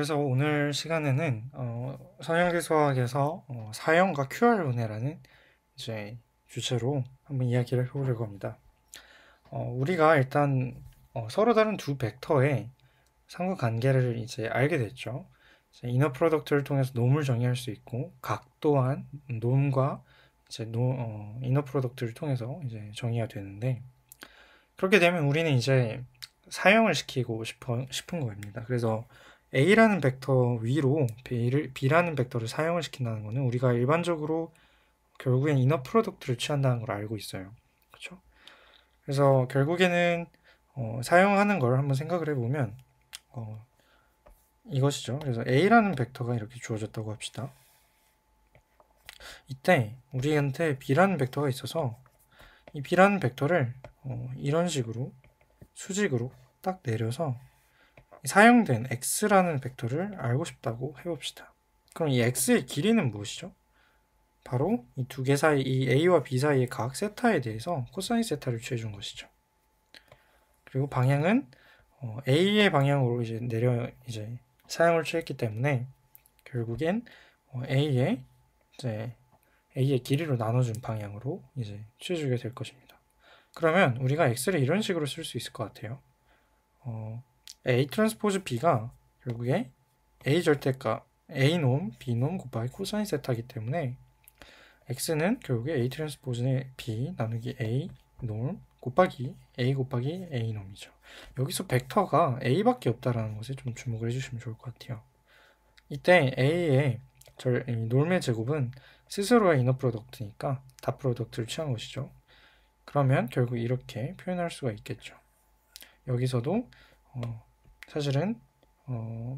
그래서 오늘 시간에는 선형대 수학에서 사형과 QR 분해라는 이제 주제로 한번 이야기를 해보려고 합니다. 우리가 일단 서로 다른 두 벡터의 상관관계를 이제 알게 됐죠. 이제 이너 프로덕트를 통해서 놈을 정의할 수 있고 각 또한 놈과 이제 이너 프로덕트를 통해서 이제 정의가 되는데, 그렇게 되면 우리는 이제 사형을 시키고 싶은 겁니다. 그래서 A라는 벡터 위로 B라는 벡터를 사형을 시킨다는 것은 우리가 일반적으로 결국엔 이너 프로덕트를 취한다는 걸 알고 있어요. 그렇죠? 그래서 결국에는 사용하는 걸 한번 생각을 해보면 이것이죠. 그래서 A라는 벡터가 이렇게 주어졌다고 합시다. 이때 우리한테 B라는 벡터가 있어서 이 B라는 벡터를 이런 식으로 수직으로 딱 내려서 사용된 x라는 벡터를 알고 싶다고 해봅시다. 그럼 이 x의 길이는 무엇이죠? 바로 이 두 개 사이, 이 a와 b 사이의 각 세타에 대해서 코사인 세타를 취해준 것이죠. 그리고 방향은 a의 방향으로 이제 사용을 취했기 때문에 결국엔 a의 길이로 나눠준 방향으로 이제 취해주게 될 것입니다. 그러면 우리가 x를 이런 식으로 쓸 수 있을 것 같아요. A 트랜스포즈 B가 결국에 A 절대값 A 놈 B 놈 곱하기 코사인 세타이기 때문에 X는 결국에 A 트랜스포즈 B 나누기 A 놈 곱하기 A 곱하기 A 놈이죠. 여기서 벡터가 A밖에 없다라는 것에 좀 주목을 해주시면 좋을 것 같아요. 이때 A의 놈의 제곱은 스스로의 이너 프로덕트니까 다 프로덕트를 취한 것이죠. 그러면 결국 이렇게 표현할 수가 있겠죠. 여기서도 사실은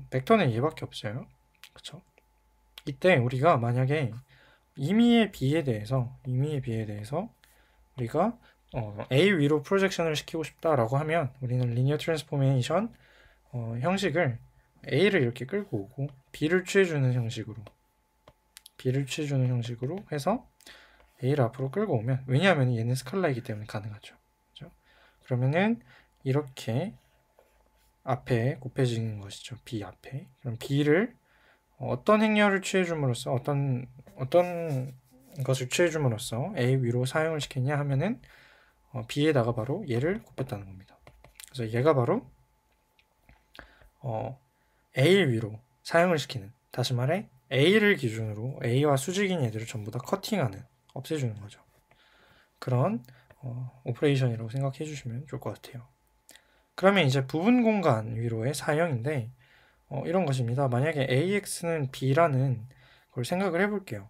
벡터는 얘밖에 없어요. 그쵸? 이때 우리가 만약에 임의의 B에 대해서 우리가 A 위로 프로젝션을 시키고 싶다라고 하면 우리는 리니어 트랜스포메이션 형식을 A를 이렇게 끌고 오고 B를 취해주는 형식으로 해서 A를 앞으로 끌고 오면, 왜냐하면 얘는 스칼라이기 때문에 가능하죠. 그죠? 그러면은 이렇게 앞에 곱해지는 것이죠. B 앞에. 그럼 B를 어떤 행렬을 취해줌으로써 어떤 것을 취해줌으로써 A 위로 사용을 시켰냐 하면은 B에다가 바로 얘를 곱했다는 겁니다. 그래서 얘가 바로 A 위로 사용을 시키는, 다시 말해 A를 기준으로 A와 수직인 얘들을 전부 다 커팅하는, 없애주는 거죠. 그런 오퍼레이션이라고 생각해 주시면 좋을 것 같아요. 그러면 이제 부분 공간 위로의 사형인데 이런 것입니다. 만약에 AX는 B라는 걸 생각을 해볼게요.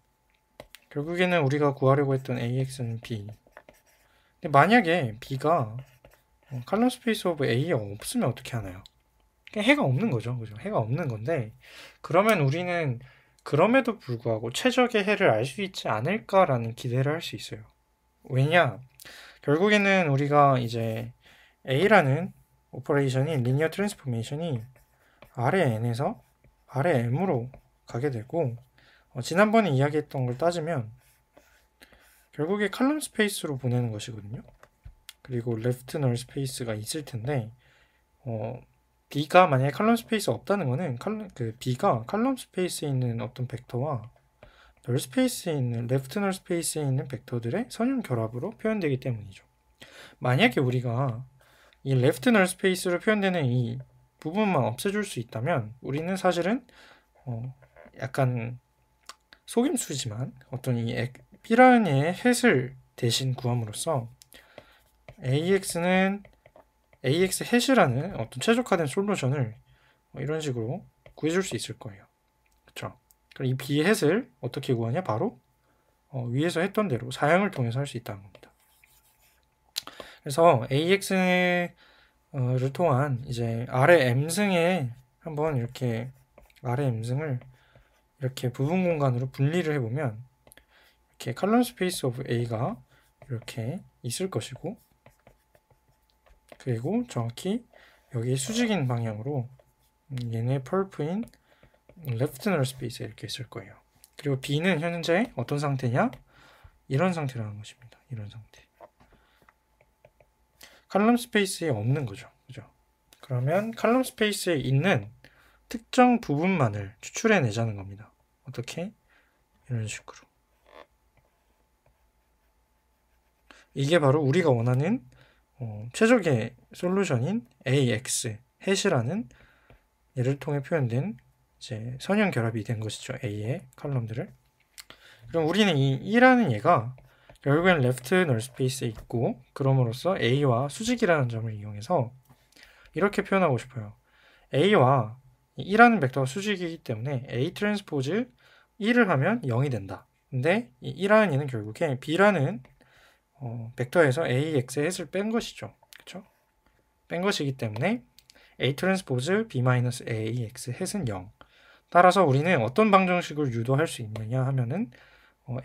결국에는 우리가 구하려고 했던 AX는 B. 근데 만약에 B가 칼럼 스페이스 오브 A에 없으면 어떻게 하나요? 그냥 해가 없는 거죠. 그죠? 해가 없는 건데, 그러면 우리는 그럼에도 불구하고 최적의 해를 알 수 있지 않을까라는 기대를 할 수 있어요. 왜냐? 결국에는 우리가 이제 A라는 오퍼레이션이, 리니어 트랜스포메이션이 아래 n에서 아래 m으로 가게 되고, 지난번에 이야기했던 걸 따지면 결국에 칼럼 스페이스로 보내는 것이거든요. 그리고 레프트 널 스페이스가 있을 텐데 B가 만약에 칼럼 스페이스 없다는 거는 B가 칼럼 스페이스에 있는 어떤 벡터와 널 스페이스에 있는 레프트 널 스페이스에 있는 벡터들의 선형 결합으로 표현되기 때문이죠. 만약에 우리가 이 레프트 널 스페이스로 표현되는 이 부분만 없애줄 수 있다면 우리는 사실은 약간 속임수지만 어떤 이 B라는 얘의 햇을 대신 구함으로써 AX는 AX 햇이라는 어떤 최적화된 솔루션을 이런 식으로 구해줄 수 있을 거예요. 그렇죠? 그럼 이 B 햇을 어떻게 구하냐? 바로 위에서 했던 대로 사형을 통해서 할 수 있다는 겁니다. 그래서 AX를 통한 이제 아래 M승에 한번 이렇게 아래 M승을 이렇게 부분 공간으로 분리를 해보면 이렇게 칼럼 스페이스 오브 A가 이렇게 있을 것이고, 그리고 정확히 여기 수직인 방향으로 얘네 펄프인 레프트 널 스페이스에 이렇게 있을 거예요. 그리고 B는 현재 어떤 상태냐? 이런 상태라는 것입니다. 이런 상태. 칼럼 스페이스에 없는 거죠. 그죠? 그러면 칼럼 스페이스에 있는 특정 부분만을 추출해내자는 겁니다. 어떻게? 이런 식으로. 이게 바로 우리가 원하는 최적의 솔루션인 AX 해시라는 얘를 통해 표현된 이제 선형 결합이 된 것이죠. A의 컬럼들을. 그럼 우리는 이 E라는 얘가 결국엔 레프트 널 스페이스에 있고, 그럼으로써 A와 수직이라는 점을 이용해서 이렇게 표현하고 싶어요. A와 E라는 벡터가 수직이기 때문에 A 트랜스포즈 E를 하면 0이 된다. 근데 이 E라는 얘는 결국에 B라는 벡터에서 AX의 햇을 뺀 것이죠. 그쵸? 뺀 것이기 때문에 A 트랜스포즈 B-AX 햇은 0. 따라서 우리는 어떤 방정식을 유도할 수 있느냐 하면은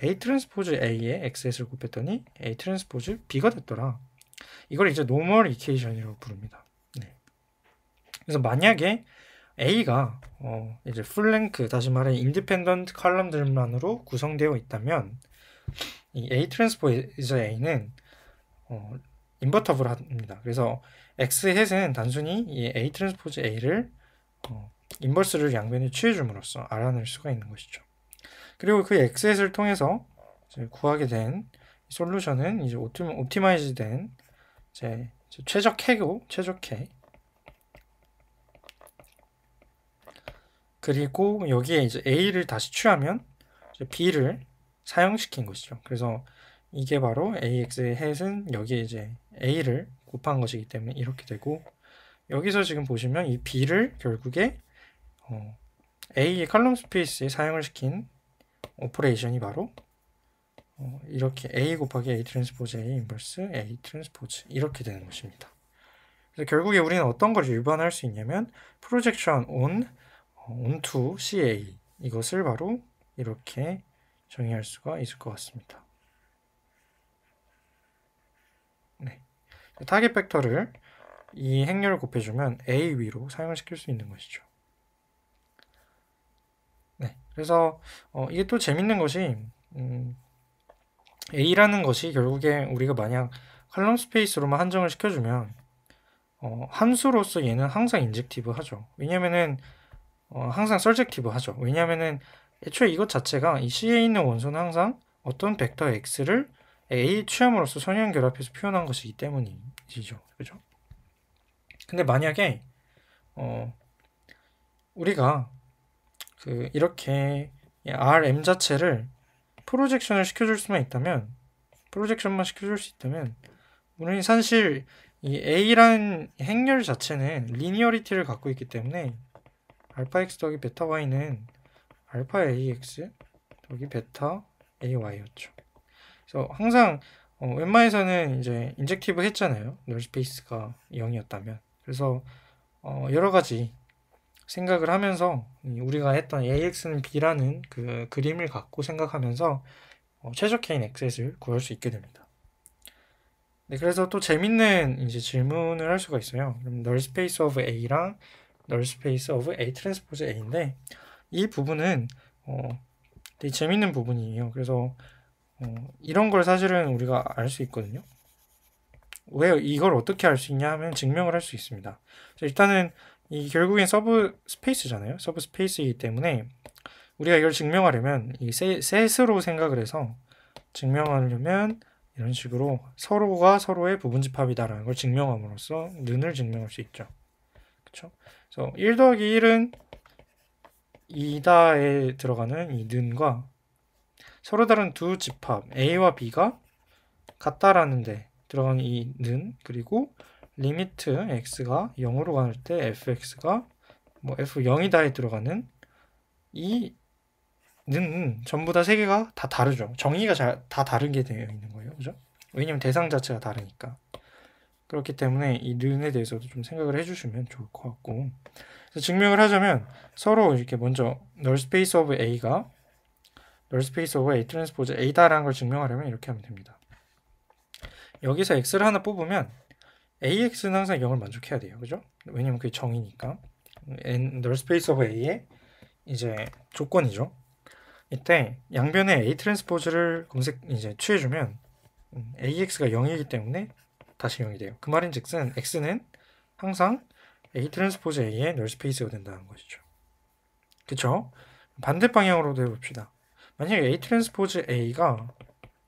A 트랜스포즈 A에 X햇을 곱했더니 A 트랜스포즈 B가 됐더라. 이걸 이제 노멀 이케이션이라고 부릅니다. 네. 그래서 만약에 A가 이제 풀랭크, 다시 말해 인디펜던트 컬럼들만으로 구성되어 있다면 이 A 트랜스포즈 A는 인버터블 합니다. 그래서 X 햇은 단순히 이 A 트랜스포즈 A를 인버스를 양변에 취해줌으로써 알아낼 수가 있는 것이죠. 그리고 그 X 햇을 통해서 이제 구하게 된 솔루션은 이제 옵티마이즈된 이제 최적해고 최적해. 그리고 여기에 이제 A를 다시 취하면 이제 B를 사용시킨 것이죠. 그래서 이게 바로 AX의 햇은 여기에 이제 A를 곱한 것이기 때문에 이렇게 되고, 여기서 지금 보시면 이 B를 결국에 A의 컬럼 스페이스에 사용을 시킨 오퍼레이션이 바로 이렇게 A 곱하기 A 트랜스포즈 A 인버스 A 트랜스포즈 이렇게 되는 것입니다. 그래서 결국에 우리는 어떤 걸 일반화할 수 있냐면 프로젝션 onto CA, 이것을 바로 이렇게 정의할 수가 있을 것 같습니다. 네. 타겟 벡터를 이 행렬을 곱해주면 A 위로 사용을 시킬 수 있는 것이죠. 네. 그래서 이게 또 재밌는 것이 A라는 것이 결국에 우리가 만약 컬럼 스페이스로만 한정을 시켜주면 함수로서 얘는 항상 인젝티브 하죠. 왜냐면은 항상 서젝티브 하죠. 왜냐면은 애초에 이것 자체가 이 C에 있는 원소는 항상 어떤 벡터 X를 A 취함으로써 선형 결합해서 표현한 것이기 때문이죠. 그죠? 근데 만약에 우리가 이렇게 RM 자체를 프로젝션만 시켜줄 수 있다면 우리는 사실 이 A라는 행렬 자체는 리니어리티를 갖고 있기 때문에 알파 X 더하기 베타 Y는 알파 AX 더하기 베타 AY였죠. 그래서 항상 웬만해서는 이제 인젝티브 했잖아요. 널 스페이스가 0이었다면. 그래서 여러 가지 생각을 하면서 우리가 했던 AX는 B라는 그 그림을 갖고 생각하면서 최적해인 X를 구할 수 있게 됩니다. 네, 그래서 또 재밌는 이제 질문을 할 수가 있어요. 그럼 null space of A랑 null space of A 트랜스포즈 A인데 이 부분은 되게 재밌는 부분이에요. 그래서 이런 걸 사실은 우리가 알 수 있거든요. 왜 이걸 어떻게 알 수 있냐 하면 증명을 할 수 있습니다. 일단은 이 결국엔 서브 스페이스잖아요. 서브 스페이스이기 때문에 우리가 이걸 증명하려면 이 셋으로 생각을 해서 증명하려면 이런 식으로 서로가 서로의 부분집합이다라는 걸 증명함으로써 는을 증명할 수 있죠. 그렇죠? 그래서 1 더하기 1은 2다에 들어가는 이 는과 서로 다른 두 집합 A와 B가 같다라는 데 들어가는 이 는, 그리고 리미트 x가 0으로 갈 때 fx가 뭐 f0이다에 들어가는 이 는 전부 다 세 개가 다 다르죠. 정의가 다 다르게 되어 있는 거예요. 그죠? 왜냐면 대상 자체가 다르니까. 그렇기 때문에 이 는에 대해서도 좀 생각을 해주시면 좋을 것 같고, 그래서 증명을 하자면 서로 이렇게 먼저 null space of A가 null space of A 트랜스포즈 A다라는 걸 증명하려면 이렇게 하면 됩니다. 여기서 x를 하나 뽑으면 AX는 항상 0을 만족해야 돼요. 그죠? 왜냐면 그게 정의니까. null space of A의 이제 조건이죠. 이때 양변에 A 트랜스포즈를 이제 취해주면 AX가 0이기 때문에 다시 0이 돼요. 그 말인즉슨 X는 항상 A 트랜스포즈 A의 null space가 된다는 것이죠. 그쵸? 반대 방향으로도 해봅시다. 만약에 A 트랜스포즈 A가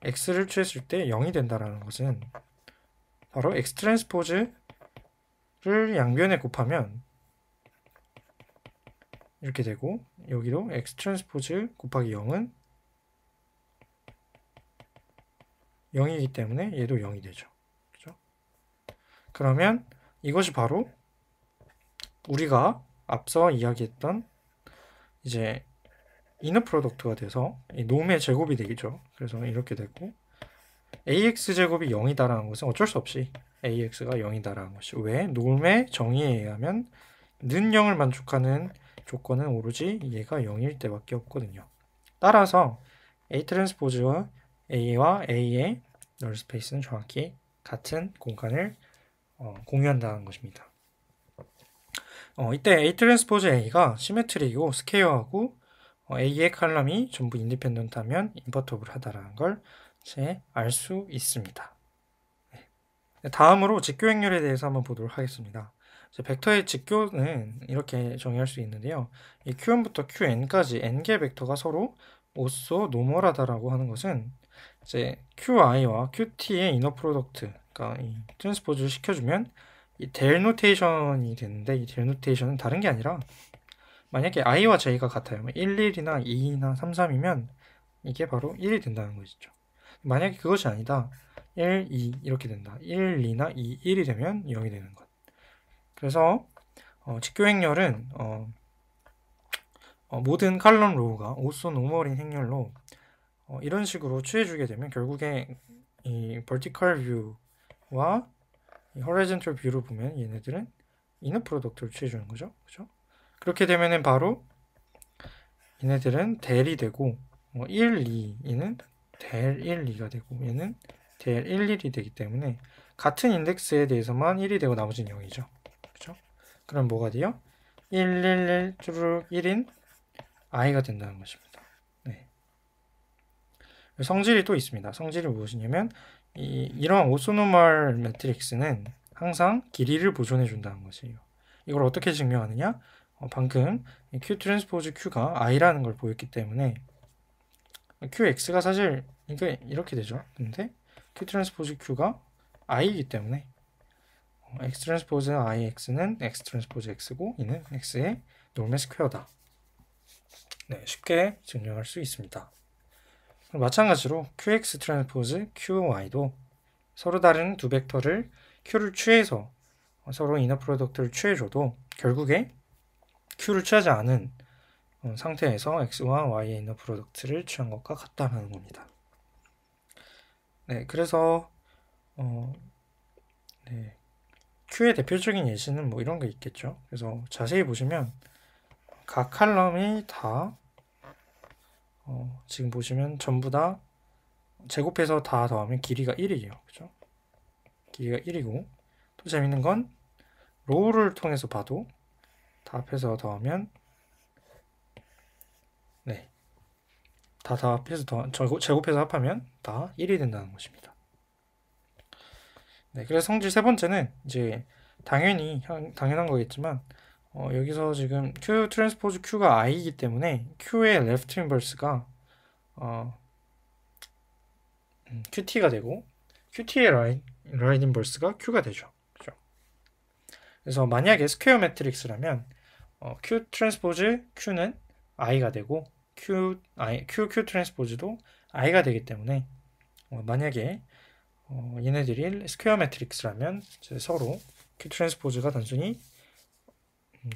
X를 취했을 때 0이 된다라는 것은 바로 X 트랜스포즈를 양변에 곱하면 이렇게 되고, 여기도 X 트랜스포즈 곱하기 0은 0이기 때문에 얘도 0이 되죠. 그죠? 그러면 이것이 바로 우리가 앞서 이야기했던 이제 이너 프로덕트가 돼서 이 놈의 제곱이 되겠죠. 그래서 이렇게 되고, ax 제곱이 0이다라는 것은 어쩔 수 없이 ax가 0이다라는 것이, 왜? 놈의 정의에 의하면 는 0을 만족하는 조건은 오로지 얘가 0일 때밖에 없거든요. 따라서 A 트랜스포즈와 A와 A의 널 스페이스는 정확히 같은 공간을 공유한다는 것입니다. 이때 A 트랜스포즈 A가 시메트릭이고 스퀘어하고 A의 칼럼이 전부 인디펜던트하면 인버터블하다라는 걸 이제 알 수 있습니다. 네. 다음으로 직교행렬에 대해서 한번 보도록 하겠습니다. 이제 벡터의 직교는 이렇게 정의할 수 있는데요. 이 Q1부터 Qn까지 n개 벡터가 서로 오쏘 노멀하다라고 하는 것은 이제 QI와 QT의 이너 프로덕트, 그러니까 이 트랜스포즈를 시켜주면 이 델 노테이션이 되는데, 이 델 노테이션은 다른 게 아니라 만약에 i와 j가 같아요. 1, 1이나 2나 3, 3이면 이게 바로 1이 된다는 것이죠. 만약에 그것이 아니다. 1, 2 이렇게 된다. 1, 2나 2, 1이 되면 0이 되는 것. 그래서 직교 행렬은 모든 칼럼 로우가 오쏘 노멀인 행렬로 이런 식으로 취해주게 되면 결국에 이 vertical view와 이 horizontal view를 보면 얘네들은 이너 프로덕트를 취해주는 거죠. 그죠? 그렇게 되면은 바로 얘네들은 델이 되고 1, 2, 얘는 델 1, 2가 되고 얘는 델 1, 1이 되기 때문에 같은 인덱스에 대해서만 1이 되고 나머지는 0이죠. 그죠? 그럼 뭐가 돼요? 1, 1, 1, 쭈르륵 1인 i가 된다는 것입니다. 네. 성질이 또 있습니다. 성질이 무엇이냐면 이러한 오소노멀 매트릭스는 항상 길이를 보존해 준다는 것이에요. 이걸 어떻게 증명하느냐? 방금 Q 트랜스포즈 Q가 i라는 걸 보였기 때문에 QX가 사실 이렇게 되죠. 근데 Q 트랜스포즈 Q가 i이기 때문에 X 트랜스포즈 IX는 X 트랜스포즈 X고 이는 X의 놈의 스퀘어다. 네, 쉽게 증명할 수 있습니다. 마찬가지로 QX 트랜스포즈 QY도 서로 다른 두 벡터를 Q를 취해서 서로 이너 프로덕트를 취해줘도 결국에 Q를 취하지 않은 상태에서 X와 Y의 이너 프로덕트를 취한 것과 같다는 겁니다. 네, 그래서 네, Q의 대표적인 예시는 뭐 이런 게 있겠죠. 그래서 자세히 보시면 각 칼럼이 다 지금 보시면 전부 다 제곱해서 다 더하면 길이가 1이에요. 그죠? 길이가 1이고, 또 재밌는 건 로우를 통해서 봐도 다 합해서 더하면 네, 다 합해서 제곱해서 합하면 다 1이 된다는 것입니다. 네, 그래서 성질 세 번째는 이제 당연한 거겠지만 여기서 지금 Q 트랜스포즈 Q가 i이기 때문에 Q의 레프트 인버스가 QT가 되고 QT의 라이트 인버스가 Q가 되죠. 그죠? 그래서 만약에 스퀘어 매트릭스라면 Q 트랜스포즈 Q는 i가 되고 Q 트랜스포즈도 i가 되기 때문에 만약에 얘네들이 스퀘어 매트릭스라면 서로 Q 트랜스포즈가 단순히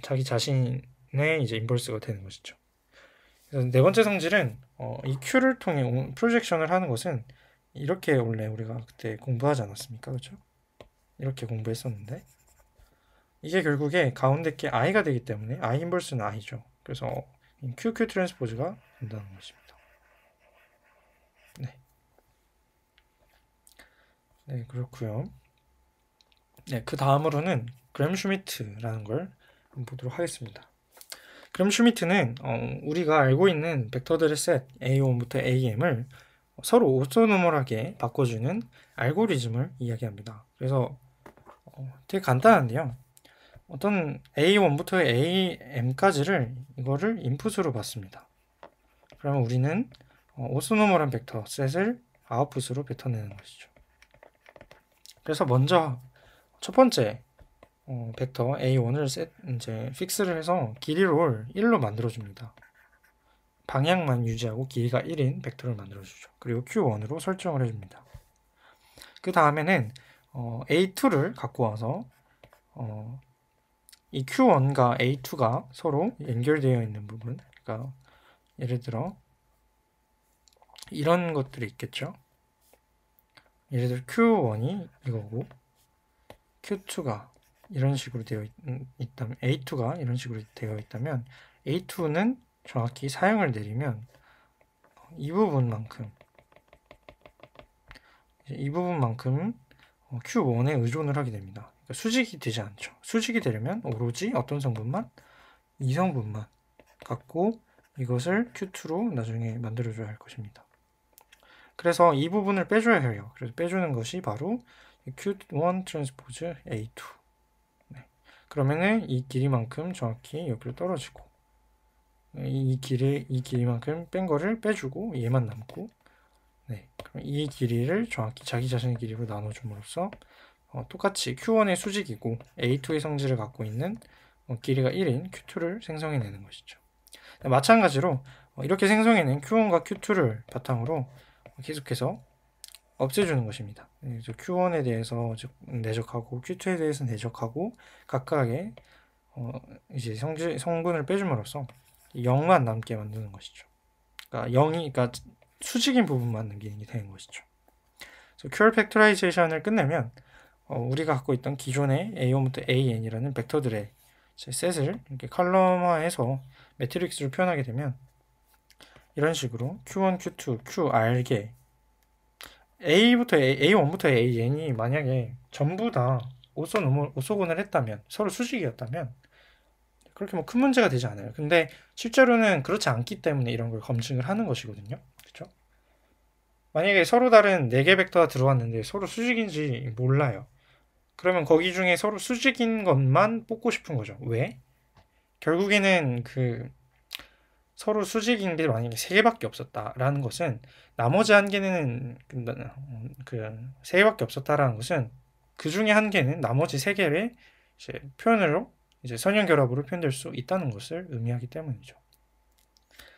자기 자신의 이제 인버스가 되는 것이죠. 그래서 네 번째 성질은 이 Q를 통해 프로젝션을 하는 것은 이렇게 원래 우리가 그때 공부하지 않았습니까? 그렇죠? 이렇게 공부했었는데 이게 결국에 가운데 게 i가 되기 때문에 i 인버스는 i죠. 그래서 QQ 트랜스포즈가 된다는 것입니다. 네, 그렇고요. 네, 그 다음으로는 그램 슈미트라는 걸 보도록 하겠습니다. 그램 슈미트는 우리가 알고 있는 벡터들의 셋 A1부터 AM을 서로 오소노멀하게 바꿔주는 알고리즘을 이야기합니다. 그래서 되게 간단한데요. 어떤 A1부터 AM까지를 이거를 인풋으로 받습니다. 그러면 우리는 오소노멀한 벡터 셋을 아웃풋으로 뱉어내는 것이죠. 그래서 먼저 첫 번째 벡터 A1을 이제 픽스를 해서 길이를 1로 만들어줍니다. 방향만 유지하고 길이가 1인 벡터를 만들어주죠. 그리고 Q1으로 설정을 해줍니다. 그 다음에는 A2를 갖고 와서 이 Q1과 A2가 서로 연결되어 있는 부분, 그러니까 예를 들어 이런 것들이 있겠죠. 예를 들어 Q1이 이거고 Q2가 이런 식으로 되어 있다면 A2가 이런 식으로 되어 있다면 A2는 정확히 사형을 내리면 이 부분만큼 Q1에 의존을 하게 됩니다. 그러니까 수직이 되지 않죠. 수직이 되려면 오로지 어떤 성분만? 이 성분만 갖고 이것을 Q2로 나중에 만들어줘야 할 것입니다. 그래서 이 부분을 빼줘야 해요. 그래서 빼주는 것이 바로 Q1 트랜스포즈 A2. 네. 그러면은 이 길이만큼 정확히 여기로 떨어지고 이 길이만큼 뺀 거를 빼주고 얘만 남고 네. 그럼 이 길이를 정확히 자기 자신의 길이로 나눠줌으로써 똑같이 Q1의 수직이고 A2의 성질을 갖고 있는 길이가 1인 Q2를 생성해내는 것이죠. 마찬가지로 이렇게 생성해낸 Q1과 Q2를 바탕으로 계속해서 없애주는 것입니다. 그래서 Q1에 대해서 내적하고 Q2에 대해서 내적하고 각각의 이제 성분을 빼줌으로써 0만 남게 만드는 것이죠. 그러니까 수직인 부분만 남기는 게 되는 것이죠. 그래서 QR 팩토라이제이션을 끝내면 우리가 갖고 있던 기존의 A1부터 AN이라는 벡터들의 셋을 이렇게 컬럼화해서 매트릭스로 표현하게 되면 이런 식으로 Q1, Q2, QR개 A1부터 AN이 만약에 전부 다 오소곤을 했다면 서로 수직이었다면 그렇게 뭐 큰 문제가 되지 않아요. 근데 실제로는 그렇지 않기 때문에 이런 걸 검증을 하는 것이거든요. 그렇죠? 만약에 서로 다른 4개 벡터가 들어왔는데 서로 수직인지 몰라요. 그러면 거기 중에 서로 수직인 것만 뽑고 싶은 거죠. 왜? 결국에는 서로 수직인 게 만약에 3개밖에 없었다라는 것은 나머지 한 개는 3개밖에 없었다라는 것은 그 중에 한 개는 나머지 3개의 표현으로 이제 선형결합으로 표현될 수 있다는 것을 의미하기 때문이죠.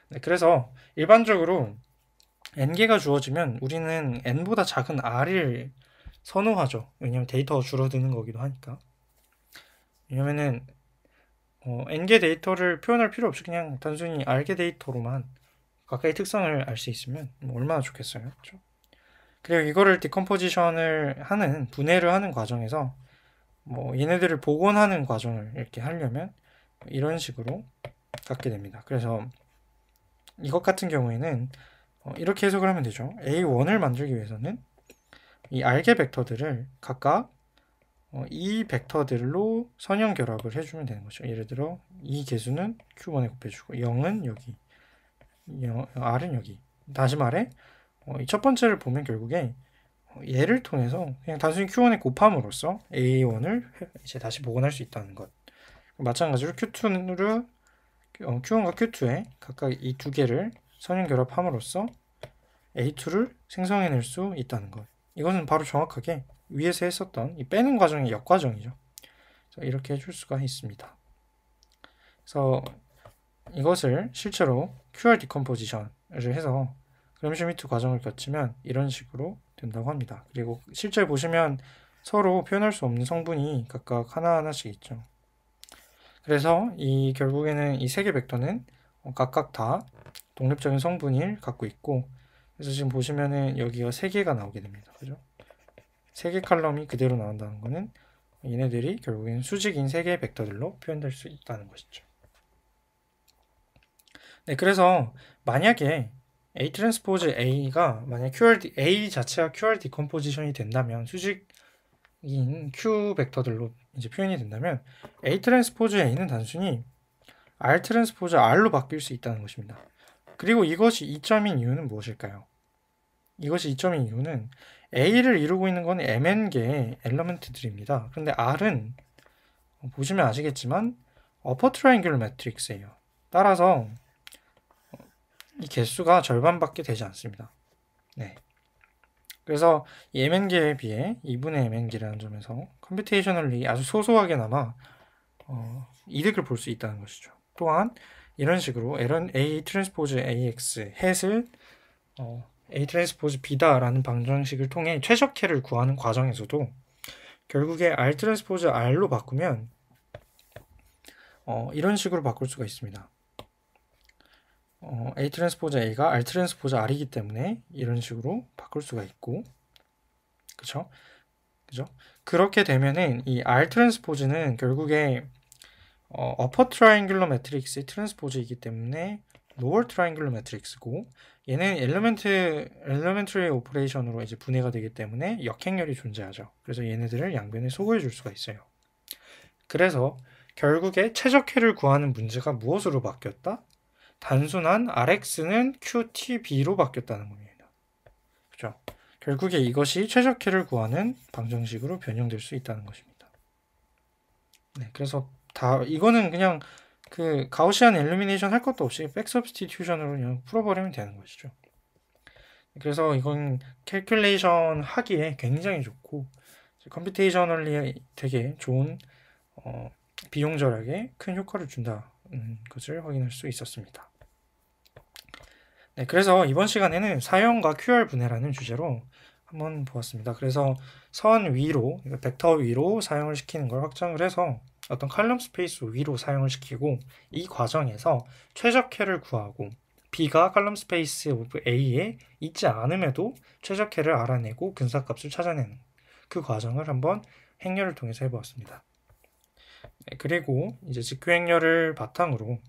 네, 그래서 일반적으로 n개가 주어지면 우리는 n보다 작은 r을 선호하죠. 왜냐하면 데이터가 줄어드는 거기도 하니까. 왜냐면은 n개 데이터를 표현할 필요 없이 그냥 단순히 r개 데이터로만 각각의 특성을 알 수 있으면 얼마나 좋겠어요. 그렇죠? 그리고 이거를 디컴포지션을 하는 분해를 하는 과정에서 얘네들을 복원하는 과정을 이렇게 하려면 이런 식으로 갖게 됩니다. 그래서 이것 같은 경우에는 이렇게 해석을 하면 되죠. A1을 만들기 위해서는 이 r개 벡터들을 각각 이 벡터들로 선형 결합을 해주면 되는 거죠. 예를 들어 이 개수는 Q1에 곱해주고 0은 여기, R은 여기. 다시 말해 첫 번째를 보면 결국에 얘를 통해서 그냥 단순히 Q1에 곱함으로써 A1을 이제 다시 복원할 수 있다는 것. 마찬가지로 Q1과 Q2에 각각 이 두 개를 선형 결합함으로써 A2를 생성해낼 수 있다는 것. 이것은 바로 정확하게 위에서 했었던 이 빼는 과정의 역과정이죠. 이렇게 해줄 수가 있습니다. 그래서 이것을 실제로 QR 디컴포지션을 해서 그램-슈미트 과정을 거치면 이런 식으로 된다고 합니다. 그리고 실제 보시면 서로 표현할 수 없는 성분이 각각 하나하나씩 있죠. 그래서 결국에는 이 3개 벡터는 각각 다 독립적인 성분을 갖고 있고, 그래서 지금 보시면은 여기가 3개가 나오게 됩니다. 그죠? 3개 칼럼이 그대로 나온다는 것은 얘네들이 결국에는 수직인 3개의 벡터들로 표현될 수 있다는 것이죠. 네, 그래서 만약에 A 트랜스포즈 A가 만약 A 자체가 QR 디컴포지션이 된다면 수직인 Q 벡터들로 이제 표현이 된다면 A 트랜스포즈 A는 단순히 R 트랜스포즈 R로 바뀔 수 있다는 것입니다. 그리고 이것이 이점인 이유는 무엇일까요? 이것이 이점인 이유는 A를 이루고 있는 건 MN개의 엘러먼트들입니다. 그런데 R은 보시면 아시겠지만 어퍼 트라이앵귤러 매트릭스예요. 따라서 이 개수가 절반밖에 되지 않습니다. 네. 그래서 이 MN기에 비해 2분의 MN기라는 점에서 컴퓨테이셔널리 아주 소소하게나마 이득을 볼 수 있다는 것이죠. 또한 이런 식으로 A 트랜스포즈 AX 햇을 A 트랜스포즈 B다라는 방정식을 통해 최적해를 구하는 과정에서도 결국에 R 트랜스포즈 R로 바꾸면 이런 식으로 바꿀 수가 있습니다. A 트랜스포즈 A가 R 트랜스포즈 R이기 때문에 이런 식으로 바꿀 수가 있고, 그쵸? 그렇게 되면은 이 R 트랜스포즈는 결국에 어퍼 트라이앵귤러 매트릭스의 트랜스포즈이기 때문에 로어 트라이앵귤러 매트릭스고, 얘는 엘리멘터리 오퍼레이션으로 이제 분해가 되기 때문에 역행렬이 존재하죠. 그래서 얘네들을 양변에 소거해 줄 수가 있어요. 그래서 결국에 최적해를 구하는 문제가 무엇으로 바뀌었다? 단순한 RX는 QTB로 바뀌었다는 겁니다. 그죠? 결국에 이것이 최적해를 구하는 방정식으로 변형될 수 있다는 것입니다. 네, 그래서 이거는 그냥 그 가우시안 엘리미네이션 할 것도 없이 백 서브스티튜션으로 그냥 풀어버리면 되는 것이죠. 그래서 이건 캘큘레이션 하기에 굉장히 좋고 컴퓨테이셔널리 되게 좋은 비용 절약에 큰 효과를 준다는 것을 확인할 수 있었습니다. 네, 그래서 이번 시간에는 사형과 QR 분해라는 주제로 한번 보았습니다. 그래서 선 위로, 벡터 위로 사용을 시키는 걸 확장을 해서 어떤 칼럼 스페이스 위로 사용을 시키고 이 과정에서 최적해를 구하고 B가 칼럼 스페이스 오브 A에 있지 않음에도 최적해를 알아내고 근사값을 찾아내는 그 과정을 한번 행렬을 통해서 해보았습니다. 네, 그리고 이제 직교 행렬을 바탕으로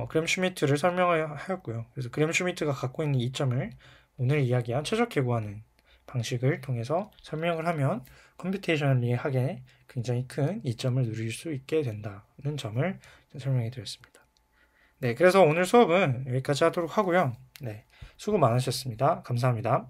그램 슈미트를 설명하였고요. 그래서 그램 슈미트가 갖고 있는 이점을 오늘 이야기한 최적해 구하는 방식을 통해서 설명을 하면 컴퓨테이셔널리 하게 굉장히 큰 이점을 누릴 수 있게 된다는 점을 설명해 드렸습니다. 네, 그래서 오늘 수업은 여기까지 하도록 하고요. 네, 수고 많으셨습니다. 감사합니다.